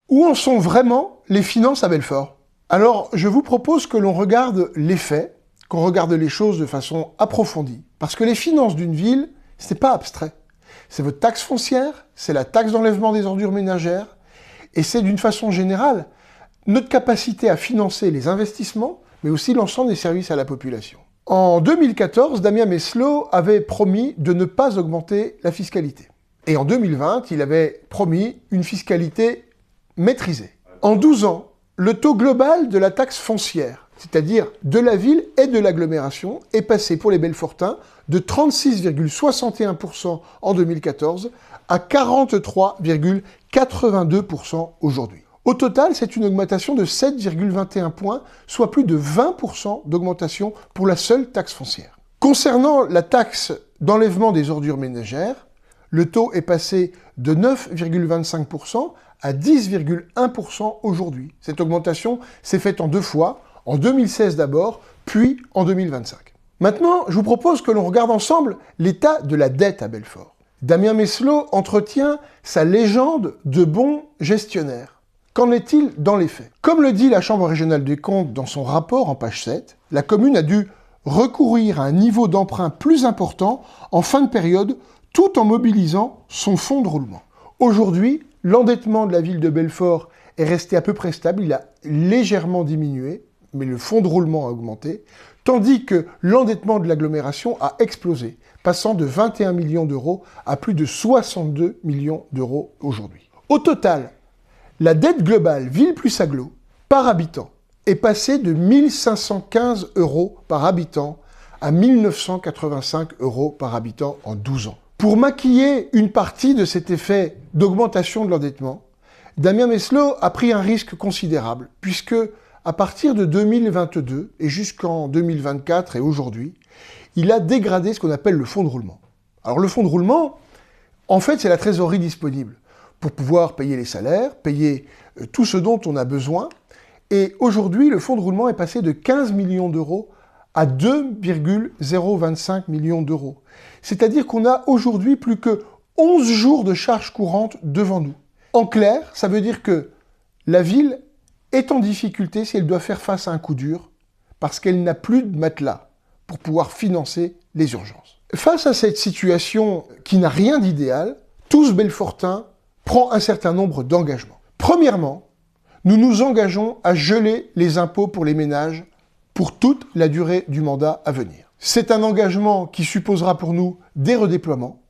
Où en sont vraiment les finances à Belfort? Alors, je vous propose que l'on regarde les faits, qu'on regarde les choses de façon approfondie. Parce que les finances d'une ville, c'est pas abstrait. C'est votre taxe foncière, c'est la taxe d'enlèvement des ordures ménagères, et c'est d'une façon générale notre capacité à financer les investissements, mais aussi l'ensemble des services à la population. En 2014, Damien Meslot avait promis de ne pas augmenter la fiscalité. Et en 2020, il avait promis une fiscalité maîtrisée. En 12 ans, le taux global de la taxe foncière, c'est-à-dire de la ville et de l'agglomération, est passé pour les Belfortins de 36,61% en 2014 à 43,82% aujourd'hui. Au total, c'est une augmentation de 7,21 points, soit plus de 20% d'augmentation pour la seule taxe foncière. Concernant la taxe d'enlèvement des ordures ménagères, le taux est passé de 9,25% à 10,1% aujourd'hui. Cette augmentation s'est faite en 2 fois, en 2016 d'abord, puis en 2025. Maintenant, je vous propose que l'on regarde ensemble l'état de la dette à Belfort. Damien Meslot entretient sa légende de bon gestionnaire. Qu'en est-il dans les faits? Comme le dit la Chambre régionale des comptes dans son rapport en page 7, la commune a dû recourir à un niveau d'emprunt plus important en fin de période, tout en mobilisant son fonds de roulement. Aujourd'hui, l'endettement de la ville de Belfort est resté à peu près stable, il a légèrement diminué, mais le fonds de roulement a augmenté, tandis que l'endettement de l'agglomération a explosé, passant de 21 millions d'euros à plus de 62 millions d'euros aujourd'hui. Au total, la dette globale ville plus agglo par habitant est passée de 1515 euros par habitant à 1985 euros par habitant en 12 ans. Pour maquiller une partie de cet effet d'augmentation de l'endettement, Damien Meslot a pris un risque considérable, puisque à partir de 2022 et jusqu'en 2024 et aujourd'hui, il a dégradé ce qu'on appelle le fonds de roulement. Alors le fonds de roulement, en fait, c'est la trésorerie disponible pour pouvoir payer les salaires, payer tout ce dont on a besoin. Et aujourd'hui, le fonds de roulement est passé de 15 millions d'euros à 2,025 millions d'euros. C'est-à-dire qu'on a aujourd'hui plus que 11 jours de charges courantes devant nous. En clair, ça veut dire que la ville est en difficulté si elle doit faire face à un coup dur, parce qu'elle n'a plus de matelas pour pouvoir financer les urgences. Face à cette situation qui n'a rien d'idéal, tous Belfortins prend un certain nombre d'engagements. Premièrement, nous nous engageons à geler les impôts pour les ménages pour toute la durée du mandat à venir. C'est un engagement qui supposera pour nous des redéploiements,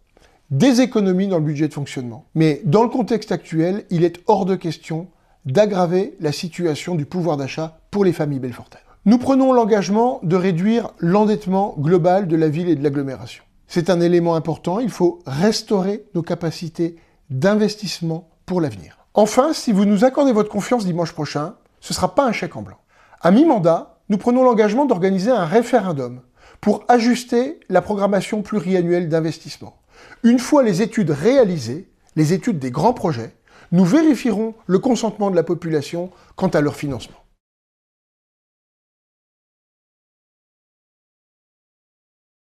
des économies dans le budget de fonctionnement. Mais dans le contexte actuel, il est hors de question d'aggraver la situation du pouvoir d'achat pour les familles belfortaines. Nous prenons l'engagement de réduire l'endettement global de la ville et de l'agglomération. C'est un élément important, il faut restaurer nos capacités d'investissement pour l'avenir. Enfin, si vous nous accordez votre confiance dimanche prochain, ce ne sera pas un chèque en blanc. À mi-mandat, nous prenons l'engagement d'organiser un référendum pour ajuster la programmation pluriannuelle d'investissement. Une fois les études réalisées, les études des grands projets, nous vérifierons le consentement de la population quant à leur financement.